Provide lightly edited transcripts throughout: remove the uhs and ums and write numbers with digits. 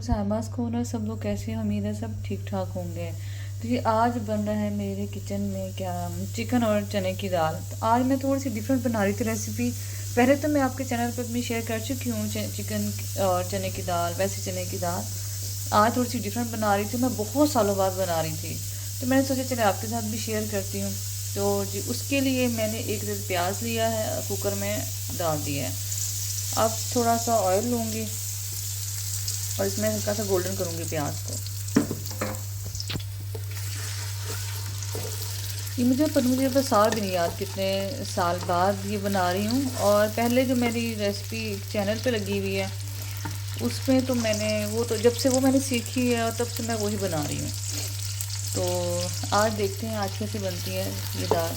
साहिबाज को ना सब लोग कैसे हैं? उम्मीद है सब ठीक ठाक होंगे। तो ये आज बन रहा है मेरे किचन में क्या, चिकन और चने की दाल। तो आज मैं थोड़ी सी डिफरेंट बना रही थी रेसिपी। पहले तो मैं आपके चैनल पर भी शेयर कर चुकी हूँ चिकन और चने की दाल, वैसे चने की दाल। आज थोड़ी सी डिफरेंट बना रही थी, मैं बहुत सालों बाद बना रही थी, तो मैंने सोचा चले आपके साथ भी शेयर करती हूँ। तो जी उसके लिए मैंने एक प्याज लिया है, कुकर में डाल दिया है। अब थोड़ा सा ऑयल लूँगी और इसमें हल्का सा गोल्डन करूँगी प्याज को। ये मुझे बस साल भी नहीं याद कितने साल बाद ये बना रही हूँ। और पहले जो मेरी रेसिपी चैनल पे लगी हुई है उसमें तो मैंने वो तो जब से वो मैंने सीखी है और तब से मैं वही बना रही हूँ। तो आज देखते हैं आज कैसे बनती है ये दाल।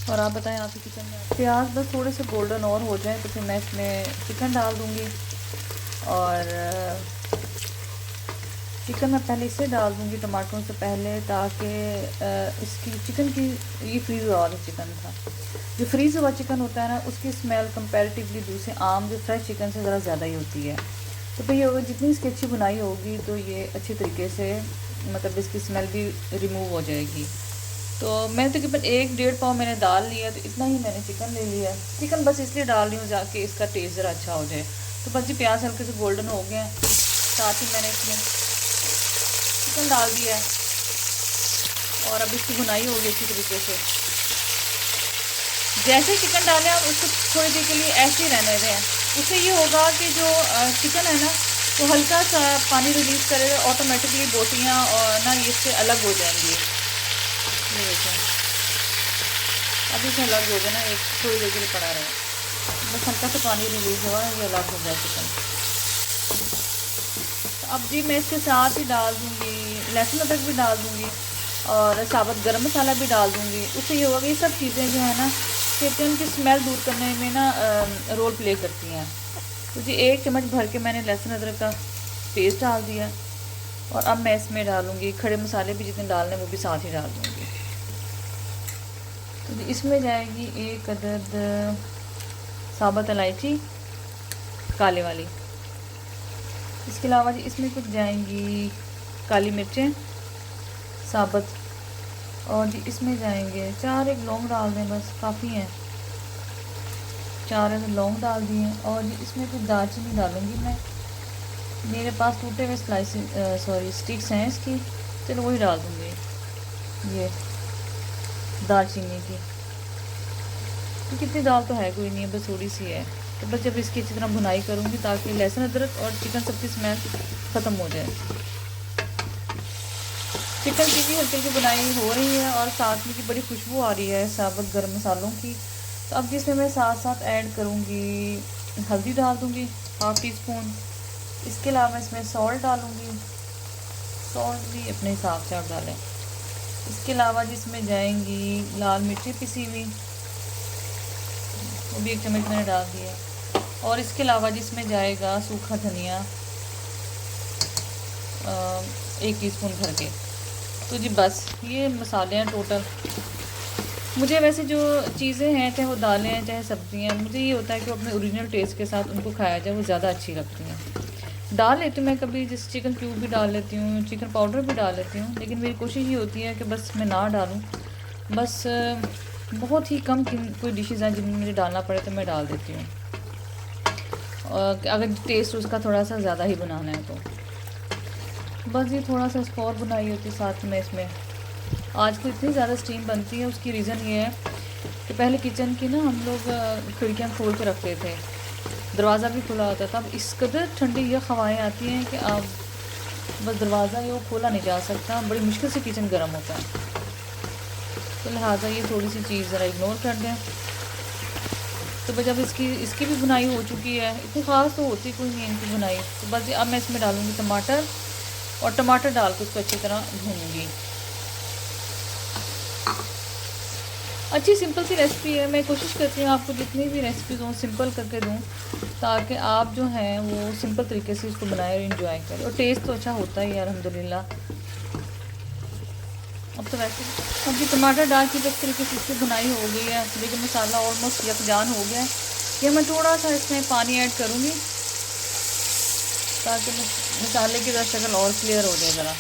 और आप बताएं आपके किचन में। प्याज बस थोड़े से गोल्डन और हो जाए तो फिर मैं इसमें चिकन डाल दूँगी। और चिकन मैं पहले इसे डाल दूँगी टमाटरों से पहले, ताकि इसकी चिकन की ये फ्रीज़ हुआ वाला चिकन था। जो फ्रीज़ हुआ चिकन होता है ना, उसकी स्मेल कंपैरेटिवली दूसरे आम जो फ्रेश चिकन से ज़रा ज़्यादा ही होती है। तो फिर ये होगा जितनी इसकी अच्छी बुनाई होगी तो ये अच्छी तरीके से मतलब इसकी स्मेल भी रिमूव हो जाएगी। तो मैंने तकरीबन 1-1.5 पाव मैंने दाल लिया, तो इतना ही मैंने चिकन ले लिया। चिकन बस इसलिए डाल रही हूँ जाके इसका टेस्ट ज़रा अच्छा हो जाए। तो बस जी प्याज हल्के से गोल्डन हो गए हैं, साथ ही मैंने इसमें चिकन डाल दिया है और अब इसकी भुनाई होगी अच्छी तरीके से। जैसे चिकन डालें आप उसको थोड़ी देर के लिए ऐसे ही रहने दें। उससे ये होगा कि जो चिकन है ना तो हल्का सा पानी रिलीज़ करेगा, ऑटोमेटिकली बोटियाँ और ना इससे अलग हो जाएंगी। ये देखें अभी से अलग हो जाए ना, एक थोड़ी देर के लिए पड़ा रहे, बस हल्का सा पानी रिलीज़ होगा ये अलग हो जाए चिकन। तो अब जी मैं इसके साथ ही डाल दूँगी लहसुन अदरक भी डाल दूँगी और साबुत गरम मसाला भी डाल दूँगी। उससे ये होगा कि ये सब चीज़ें जो है ना चिकन की स्मेल दूर करने में ना रोल प्ले करती हैं। तो जी 1 चम्मच भर के मैंने लहसुन अदरक का पेस्ट डाल दिया और अब मैं इसमें डालूँगी खड़े मसाले भी जितने डालने वो भी साथ ही डाल दूँगी। तो जी इसमें जाएगी 1 अदद साबुत इलायची काले वाली। इसके अलावा जी इसमें कुछ जाएंगी काली मिर्चें साबुत, और जी इसमें जाएंगे 4 एक लौंग डाल दें, बस काफ़ी हैं, 4 लौंग डाल दिए। और जी इसमें कुछ दालचीनी डालूँगी मैं, मेरे पास टूटे हुए स्टिक्स हैं इसकी, चलो वही डाल दूँगी ये दालचीनी की। तो कितनी दाल तो है कोई नहीं है, बस थोड़ी सी है। तो बस जब इसकी अच्छी तरह भुनाई करूँगी ताकि लहसुन अदरक और चिकन सबकी स्मेल ख़त्म हो जाए। चिकन की भी हल्की हल्की बुनाई हो रही है और साथ में की बड़ी खुशबू आ रही है साबुत गरम मसालों की। तो अब जिसमें मैं साथ साथ ऐड करूँगी हल्दी डाल दूँगी 1/2 टीस्पून। इसके अलावा इसमें सॉल्ट डालूँगी, सॉल्ट भी अपने हिसाब से आप डालें। इसके अलावा जिसमें जाएंगी लाल मिर्ची पिसी हुई, वो भी 1 चम्मच मैंने डाल दिया। और इसके अलावा जिसमें जाएगा सूखा धनिया 1 टीस्पून भर के। तो जी बस ये मसाले हैं टोटल। मुझे वैसे जो चीज़ें हैं चाहे वो दालें हैं चाहे सब्जियां, मुझे ये होता है कि वो अपने ओरिजिनल टेस्ट के साथ उनको खाया जाए, वो ज़्यादा अच्छी लगती हैं। डाल लेती हूँ मैं कभी जैसे चिकन क्यूब भी डाल लेती हूँ, चिकन पाउडर भी डाल लेती हूँ, लेकिन मेरी कोशिश ये होती है कि बस मैं ना डालूँ। बस बहुत ही कम कोई डिशेज़ हैं जिनमें मुझे डालना पड़े तो मैं डाल देती हूँ, और अगर टेस्ट उसका थोड़ा सा ज़्यादा ही बनाना है तो बस ये थोड़ा सा इसको और बनाई होती है साथ में। इसमें आजकल इतनी ज़्यादा स्टीम बनती है, उसकी रीज़न ये है कि पहले किचन की ना हम लोग खिड़कियाँ खोल के रखते थे, दरवाज़ा भी खुला होता था। अब इस कदर ठंडी ये हवाएँ आती हैं कि अब बस दरवाज़ा ये वो खोला नहीं जा सकता, बड़ी मुश्किल से किचन गर्म होता है। तो लिहाजा ये थोड़ी सी चीज़ ज़रा इग्नोर कर दें। तो जब इसकी भी बुनाई हो चुकी है, इतनी ख़ास तो होती कोई नहीं इनकी बुनाई। तो बस अब मैं इसमें डालूँगी टमाटर, और टमाटर डाल के उसको अच्छी तरह भूनूंगी। अच्छी सिंपल सी रेसिपी है, मैं कोशिश करती हूँ आपको जितनी भी रेसिपीज़ हों सिंपल करके दूँ, ताकि आप जो हैं वो सिंपल तरीके से इसको बनाएं और इंजॉय करें। और टेस्ट तो अच्छा होता ही है अल्हम्दुलिल्लाह। अब तो वैसे अब ये टमाटर डाल के जिस तरीके से इसकी बुनाई हो गई है, लेकिन मसाला ऑलमोस्ट यकजान हो गया है, ये मैं थोड़ा सा इसमें पानी ऐड करूँगी ताकि मसाले की शक्ल और क्लियर हो जाए ज़रा।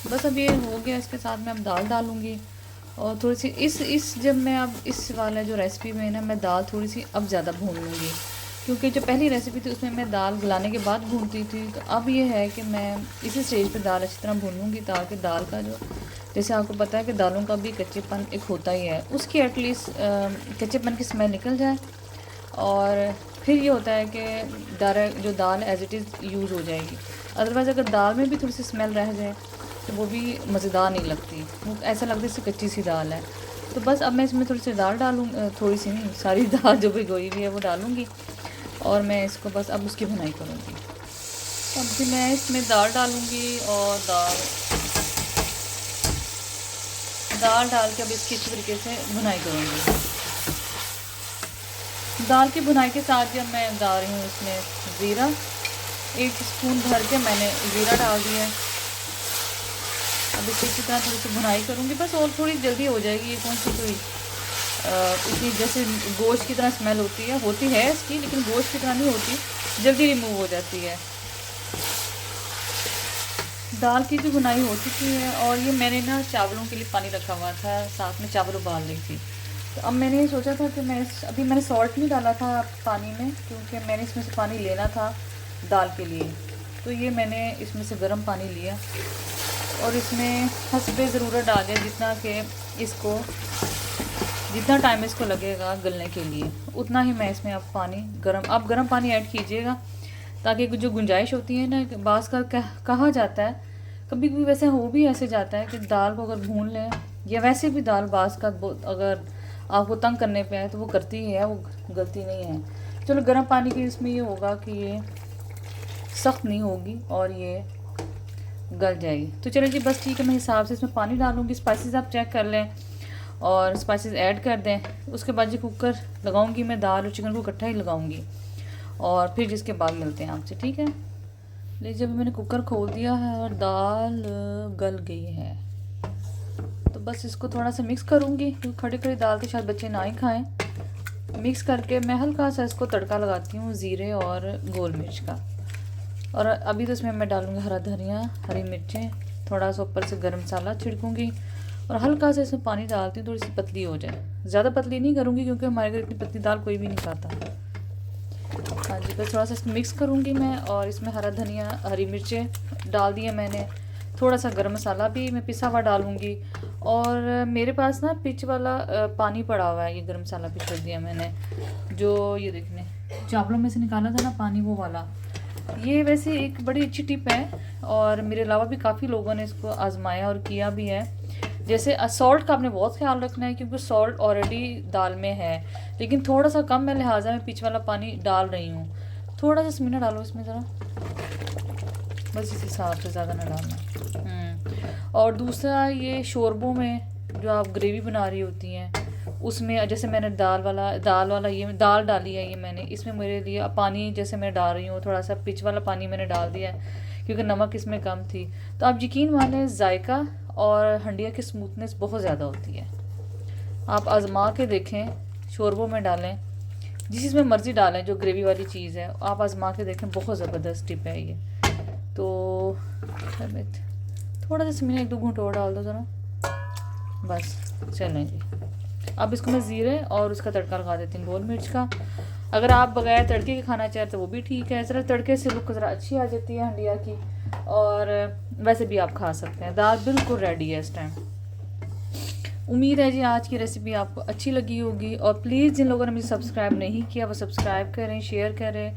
बस अब ये हो गया। इसके साथ मैं अब दाल डालूँगी और थोड़ी सी इस जब मैं अब इस वाला जो रेसिपी में ना मैं दाल थोड़ी सी अब ज़्यादा भून लूँगी, क्योंकि जो पहली रेसिपी थी उसमें मैं दाल गलाने के बाद भूनती थी। तो अब ये है कि मैं इसी स्टेज पे दाल अच्छी तरह भून लूँगी, ताकि दाल का जो, जैसे आपको पता है कि दालों का भी कच्चेपन एक होता ही है, उसकी एटलीस्ट कच्चेपन की स्मेल निकल जाए। और फिर ये होता है कि डायरेक्ट जो दाल एज़ इट इज़ यूज़ हो जाएगी। अदरवाइज़ अगर दाल में भी थोड़ी सी स्मेल रह जाए तो वो भी मज़ेदार नहीं लगती, वो ऐसा लगता है जैसे कच्ची सी दाल है। तो बस अब मैं इसमें थोड़ी सी दाल डालूँ, थोड़ी सी नहीं, सारी दाल जो भिगोई हुई है वो डालूँगी और मैं इसको बस अब उसकी भुनाई करूँगी। अब भी मैं इसमें दाल डालूँगी और दाल डाल के अब इसकी अच्छी तरीके से भुनाई करूँगी। दाल की भुनाई के साथ जब मैं डाल रही हूँ इसमें ज़ीरा, 1 स्पून भर के मैंने ज़ीरा डाल दिया है। अब इसी की तरह थोड़ी सी भुनाई करूँगी बस, और थोड़ी जल्दी हो जाएगी। ये कौन सी कोई इतनी जैसे गोश्त की तरह स्मेल होती है इसकी, लेकिन गोश्त की तरह नहीं होती, जल्दी रिमूव हो जाती है। दाल की जो भुनाई हो चुकी है और ये मैंने ना चावलों के लिए पानी रखा हुआ था, साथ में चावल उबाल रही थी। तो अब मैंने सोचा था कि अभी मैंने सॉल्ट नहीं डाला था पानी में, क्योंकि मैंने इसमें से पानी लेना था दाल के लिए। तो ये मैंने इसमें से गर्म पानी लिया और इसमें हस्बे ज़रूरत डाल दिया, जितना टाइम इसको लगेगा गलने के लिए, उतना ही मैं इसमें अब पानी आप गर्म पानी ऐड कीजिएगा, ताकि जो गुंजाइश होती है ना, बास का कहा जाता है, कभी कभी वैसे हो भी ऐसे जाता है कि दाल को अगर भून लें, या वैसे भी दाल बास का अगर आपको तंग करने पे आए तो वो करती ही है, वो गलती नहीं है। चलो गर्म पानी की इसमें ये होगा कि ये सख्त नहीं होगी और ये गल जाएगी। तो चलो जी बस ठीक है, मैं हिसाब से इसमें पानी डालूँगी। स्पाइसेस आप चेक कर लें और स्पाइसेस ऐड कर दें। उसके बाद जो कुकर लगाऊंगी मैं, दाल और चिकन को इकट्ठा ही लगाऊंगी और फिर जिसके बाद मिलते हैं आपसे, ठीक है। लीजिए अभी मैंने कुकर खोल दिया है और दाल गल गई है। तो बस इसको थोड़ा सा मिक्स करूँगी, क्योंकि खड़ी खड़ी दाल के शायद बच्चे ना ही खाएँ। मिक्स करके मैं हल्का सा इसको तड़का लगाती हूँ ज़ीरे और गोल मिर्च का। और अभी तो इसमें मैं डालूँगी हरा धनिया, हरी मिर्चें, थोड़ा सा ऊपर से गर्म मसाला छिड़कूँगी और हल्का सा इसमें पानी डालती हूँ, थोड़ी सी पतली हो जाए। ज़्यादा पतली नहीं करूँगी क्योंकि हमारे घर इतनी पतली दाल कोई भी नहीं खाता। हाँ जी, बस थोड़ा सा इसमें मिक्स करूँगी मैं और इसमें हरा धनिया, हरी मिर्चें डाल दिया मैंने, थोड़ा सा गर्म मसाला भी मैं पिसा हुआ डालूँगी। और मेरे पास ना पिच वाला पानी पड़ा हुआ है, ये गर्म मसाला भी कर दिया मैंने, जो ये देखने चावलों में से निकाला था ना पानी, वो वाला। ये वैसे एक बड़ी अच्छी टिप है और मेरे अलावा भी काफ़ी लोगों ने इसको आजमाया और किया भी है। जैसे सॉल्ट का आपने बहुत ख्याल रखना है, क्योंकि सॉल्ट ऑलरेडी दाल में है, लेकिन थोड़ा सा कम है, लिहाजा मैं पिच वाला पानी डाल रही हूँ। थोड़ा सा स्मिना डालो इसमें ज़रा, बस इस हिसाब से, ज़्यादा ना डालना। और दूसरा, ये शोरबों में जो आप ग्रेवी बना रही होती हैं उसमें, जैसे मैंने दाल वाला ये दाल डाली है, ये मैंने इसमें मेरे लिए पानी जैसे मैं डाल रही हूँ, थोड़ा सा पिच वाला पानी मैंने डाल दिया है क्योंकि नमक इसमें कम थी। तो आप यकीन मानें, जायका और हंडिया की स्मूथनेस बहुत ज़्यादा होती है। आप आजमा के देखें, शोरबों में डालें, जिस चीज़ में मर्ज़ी डालें, जो ग्रेवी वाली चीज़ है आप आजमा के देखें, बहुत ज़बरदस्त टिप है ये। तो थोड़ा सा इसमें 1-2 घूंट और डाल दो ज़रा, बस चलें जी। अब इसको मैं ज़ीरे और उसका तड़का लगा देती हूँ, गोल मिर्च का। अगर आप बगैर तड़के के खाना चाहते तो वो भी ठीक है, ज़रा तड़के से लुक ज़रा अच्छी आ जाती है हंडिया की, और वैसे भी आप खा सकते हैं। दाल बिल्कुल रेडी है इस टाइम। उम्मीद है जी आज की रेसिपी आपको अच्छी लगी होगी, और प्लीज़ जिन लोगों ने मुझे सब्सक्राइब नहीं किया वो सब्सक्राइब करें, शेयर करें।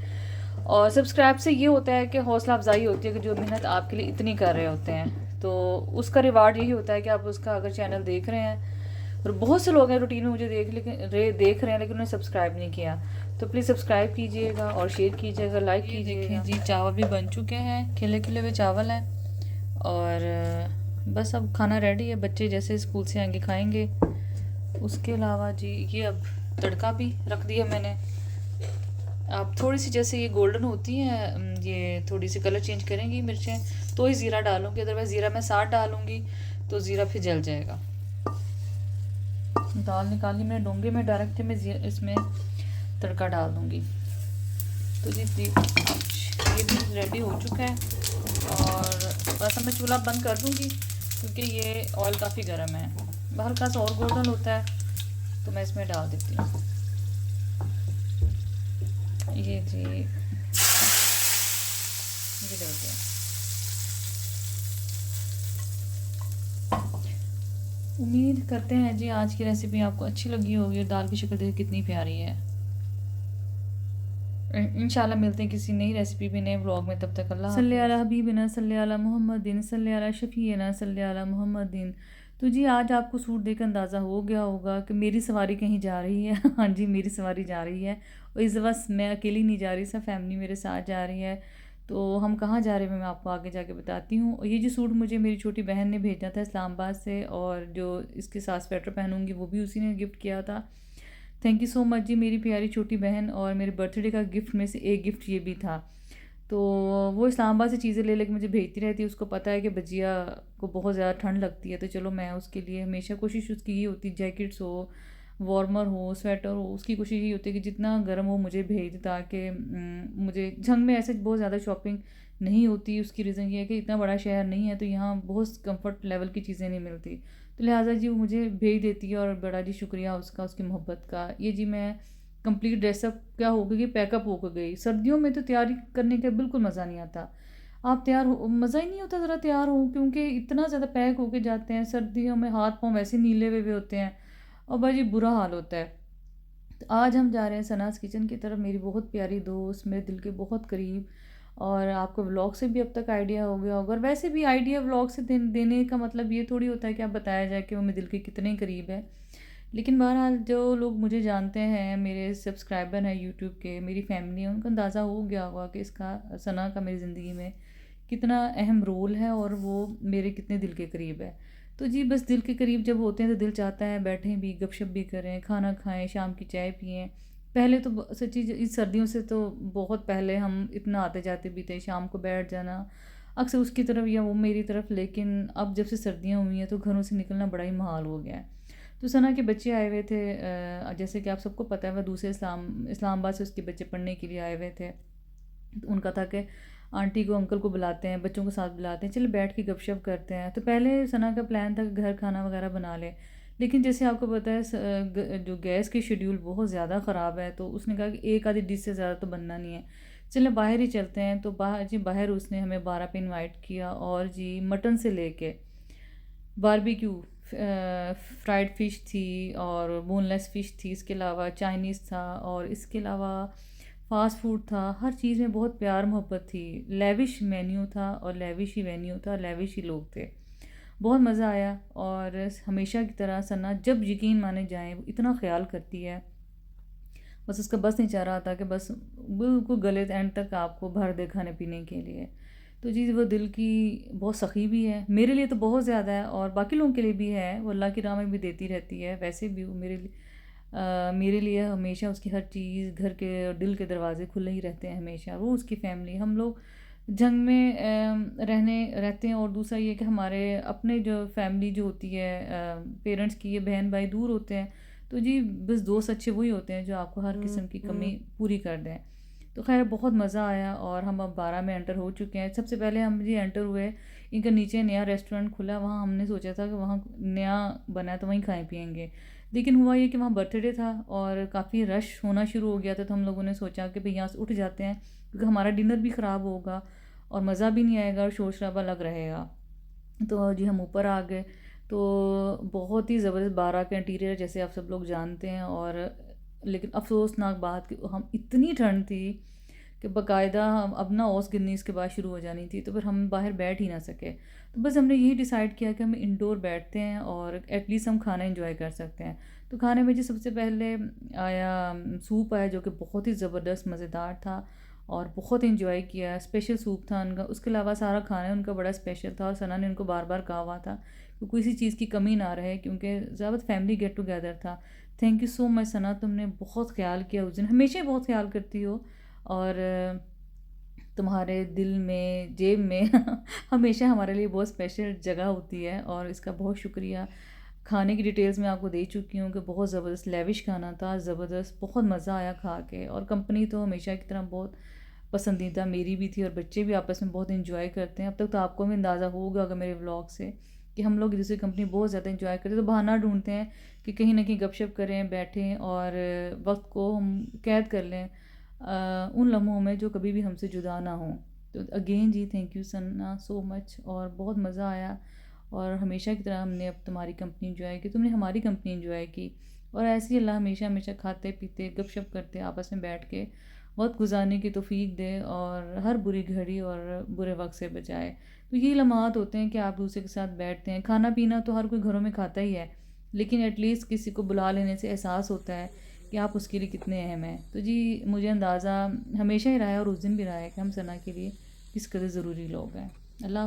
और सब्सक्राइब से ये होता है कि हौसला अफजाई होती है कि जो मेहनत आपके लिए इतनी कर रहे होते हैं, तो उसका रिवार्ड यही होता है कि आप उसका अगर चैनल देख रहे हैं। और बहुत से लोग हैं रूटीन में मुझे देख रहे हैं, लेकिन उन्होंने सब्सक्राइब नहीं किया, तो प्लीज़ सब्सक्राइब कीजिएगा और शेयर कीजिएगा, लाइक कीजिएगा जी। चावल भी बन चुके हैं, खिले खिले हुए चावल हैं, और बस अब खाना रेडी है, बच्चे जैसे स्कूल से आएंगे खाएंगे। उसके अलावा जी ये अब तड़का भी रख दिया मैंने। अब थोड़ी सी जैसे ये गोल्डन होती हैं, ये थोड़ी सी कलर चेंज करेंगी मिर्चें, तो ही ज़ीरा डालूंगी, अदरवाइज़ ज़ीरा मैं साथ डालूंगी तो ज़ीरा फिर जल जाएगा। दाल निकाली मैंने डोंगे में, डायरेक्ट मैं इसमें तड़का डाल दूँगी। तो जी ये भी रेडी हो चुका है और बस अब मैं चूल्हा बंद कर दूँगी क्योंकि ये ऑयल काफ़ी गर्म है। हल्का सा और गोल्डन होता है तो मैं इसमें डाल देती हूँ। ये जी ये डालते हैं। उम्मीद करते हैं जी आज की रेसिपी आपको अच्छी लगी होगी। दाल की शक्ल देखिए कितनी प्यारी है। इंशाल्लाह मिलते हैं किसी नई रेसिपी में, नए व्लॉग में। तब तक अल्लाह सल्ली अला हबीबिना सल्ली अला मोहम्मदिन सल्ली अला शफीना सल्ली अला मोहम्मदिन। तो जी आज आपको सूट देख अंदाज़ा हो गया होगा कि मेरी सवारी कहीं जा रही है। हाँ जी, मेरी सवारी जा रही है और इस बस मैं अकेली नहीं जा रही, सब फैमिली मेरे साथ जा रही है। तो हम कहाँ जा रहे हैं मैं आपको आगे जाके बताती हूँ। और ये जो सूट मुझे मेरी छोटी बहन ने भेजा था इस्लामाबाद से, और जो इसके साथ स्वेटर पहनूंगी वो भी उसी ने गिफ्ट किया था। थैंक यू सो मच जी मेरी प्यारी छोटी बहन। और मेरे बर्थडे का गिफ्ट में से एक गिफ्ट ये भी था। तो वो इस्लामाबाद से चीज़ें ले लेके मुझे भेजती रहती है। उसको पता है कि भजिया को बहुत ज़्यादा ठंड लगती है, तो चलो मैं उसके लिए हमेशा कोशिश उसकी ये होती, जैकेट्स हो, वार्मर हो, स्वेटर हो, उसकी कोशिश ये होती है कि जितना गर्म हो मुझे भेज दे, ताकि मुझे जंग में ऐसे बहुत ज़्यादा शॉपिंग नहीं होती। उसकी रीज़न ये है कि इतना बड़ा शहर नहीं है तो यहाँ बहुत कंफर्ट लेवल की चीज़ें नहीं मिलती, तो लिहाजा जी वो मुझे भेज देती है। और बड़ा जी शुक्रिया उसका, उसकी मोहब्बत का। ये जी मैं कंप्लीट ड्रेसअप क्या हो गई, पैकअप होकर गई। सर्दियों में तो तैयारी करने का बिल्कुल मज़ा नहीं आता। आप तैयार हो, मज़ा ही नहीं होता ज़रा तैयार हो, क्योंकि इतना ज़्यादा पैक होके जाते हैं। सर्दियों में हाथ पाँव वैसे नीले हुए होते हैं और भाई बुरा हाल होता है। तो आज हम जा रहे हैं सनाज़ किचन की तरफ। मेरी बहुत प्यारी दोस्त, मेरे दिल के बहुत करीब। और आपको व्लॉग से भी अब तक आइडिया हो गया होगा। और वैसे भी आइडिया व्लॉग से देने का मतलब ये थोड़ी होता है कि आप बताया जाए कि वो मेरे दिल के कितने करीब है। लेकिन बहरहाल जो लोग मुझे जानते हैं, मेरे सब्सक्राइबर हैं यूट्यूब के, मेरी फैमिली है, उनको अंदाज़ा हो गया होगा कि इसका सना का मेरी ज़िंदगी में कितना अहम रोल है और वो मेरे कितने दिल के करीब है। तो जी बस दिल के करीब जब होते हैं तो दिल चाहता है बैठें भी, गपशप भी करें, खाना खाएं, शाम की चाय पिएं। पहले तो सच्ची इस सर्दियों से तो बहुत पहले हम इतना आते जाते भी थे, शाम को बैठ जाना अक्सर उसकी तरफ या वो मेरी तरफ। लेकिन अब जब से सर्दियाँ हुई हैं तो घरों से निकलना बड़ा ही महाल हो गया है। तो सना के बच्चे आए हुए थे, जैसे कि आप सबको पता है वह दूसरे इस्लामाबाद से उसके बच्चे पढ़ने के लिए आए हुए थे। तो उनका था कि आंटी को अंकल को बुलाते हैं, बच्चों को साथ बुलाते हैं, चलो बैठ के गपशप करते हैं। तो पहले सना का प्लान था कि घर खाना वगैरह बना ले, लेकिन जैसे आपको पता है जो गैस की शेड्यूल बहुत ज़्यादा ख़राब है, तो उसने कहा कि एक आधी डिश से ज़्यादा तो बनना नहीं है, चले बाहर ही चलते हैं। तो बाहर उसने हमें 12 पे इनवाइट किया और जी मटन से लेके बारबेक्यू, फ्राइड फ़िश थी और बोनलेस फ़िश थी, इसके अलावा चाइनीज़ था और इसके अलावा फ़ास्ट फूड था। हर चीज़ में बहुत प्यार मोहब्बत थी। लेविश मेन्यू था और लेविश ही वेन्यू था, लेविश ही लोग थे। बहुत मज़ा आया। और हमेशा की तरह सना जब यकीन माने जाएँ वो इतना ख़्याल करती है, बस उसका बस नहीं चाह रहा था कि बस बिल्कुल गले एंड तक आपको भर दे खाने पीने के लिए। तो जी वो दिल की बहुत सखी भी है, मेरे लिए तो बहुत ज़्यादा है और बाकी लोगों के लिए भी है। वो अल्लाह की राह में भी देती रहती है। वैसे भी वो मेरे लिए हमेशा उसकी हर चीज़, घर के और दिल के दरवाजे खुले ही रहते हैं हमेशा। वो उसकी फैमिली, हम लोग जंग में रहते हैं। और दूसरा ये कि हमारे अपने जो फैमिली जो होती है, पेरेंट्स की, ये बहन भाई दूर होते हैं। तो जी बस दोस्त अच्छे वही होते हैं जो आपको हर किस्म की कमी पूरी कर दें। तो खैर बहुत मज़ा आया और हम अब 12 में एंटर हो चुके हैं। सबसे पहले हम जी एंटर हुए, इनका नीचे नया रेस्टोरेंट खुला, वहाँ हमने सोचा था कि वहाँ नया बना है तो वहीं खाएं पिएंगे। लेकिन हुआ ये कि वहाँ बर्थडे था और काफ़ी रश होना शुरू हो गया था। तो हम लोगों ने सोचा कि भाई यहाँ से उठ जाते हैं, क्योंकि हमारा डिनर भी ख़राब होगा और मज़ा भी नहीं आएगा और शोर शराबा लग रहेगा। तो जी हम ऊपर आ गए। तो बहुत ही ज़बरदस्त 12 का इंटीरियर जैसे आप सब लोग जानते हैं। और लेकिन अफसोसनाक बात कि हम इतनी ठंड थी कि बाकायदा हम अब ना औस गिरनी इसके बाद शुरू हो जानी थी, तो फिर हम बाहर बैठ ही ना सके। तो बस हमने यही डिसाइड किया कि हम इंडोर बैठते हैं और एटलीस्ट हम खाना इंजॉय कर सकते हैं। तो खाने में जी सबसे पहले आया सूप आया, जो कि बहुत ही ज़बरदस्त मज़ेदार था और बहुत इंजॉय किया। स्पेशल सूप था उनका, उसके अलावा सारा खाना उनका बड़ा स्पेशल था। और सना ने उनको बार बार कहा हुआ था कि किसी चीज़ की कमी ना रहे, क्योंकि ज़्यादा फैमिली गेट टुगेदर था। थैंक यू सो मच सना, तुमने बहुत ख्याल किया उस दिन, हमेशा ही बहुत ख्याल करती हो। और तुम्हारे दिल में, जेब में हमेशा हमारे लिए बहुत स्पेशल जगह होती है और इसका बहुत शुक्रिया। खाने की डिटेल्स मैं आपको दे चुकी हूँ कि बहुत ज़बरदस्त लेविश खाना था, ज़बरदस्त, बहुत मज़ा आया खा के। और कंपनी तो हमेशा की तरह बहुत पसंदीदा मेरी भी थी और बच्चे भी आपस में बहुत इंजॉय करते हैं। अब तक तो आपको भी अंदाज़ा होगा अगर मेरे व्लॉग से कि हम लोग दूसरी कंपनी बहुत ज़्यादा इंजॉय करते हैं, तो बहाना ढूंढते हैं कि कहीं ना कहीं गपशप करें, बैठें और वक्त को हम कैद कर लें उन लम्हों में जो कभी भी हमसे जुदा ना हों। तो अगेन जी thank you Sanna so much, और बहुत मज़ा आया। और हमेशा की तरह हमने अब तुम्हारी कंपनी इंजॉय की, तुमने हमारी कंपनी इंजॉय की, और ऐसे ही अल्लाह हमेशा हमेशा खाते पीते गपशप करते आपस में बैठ के वक्त गुजारने की तौफीक दे और हर बुरी घड़ी और बुरे वक्त से बचाए। तो यही लम्हात होते हैं कि आप दूसरे के साथ बैठते हैं। खाना पीना तो हर कोई घरों में खाता ही है, लेकिन एटलीस्ट किसी को बुला लेने से एहसास होता है कि आप उसके लिए कितने अहम हैं। तो जी मुझे अंदाज़ा हमेशा ही रहा है और उस दिन भी रहा है कि हम सना के लिए किस कदर ज़रूरी लोग हैं। अल्लाह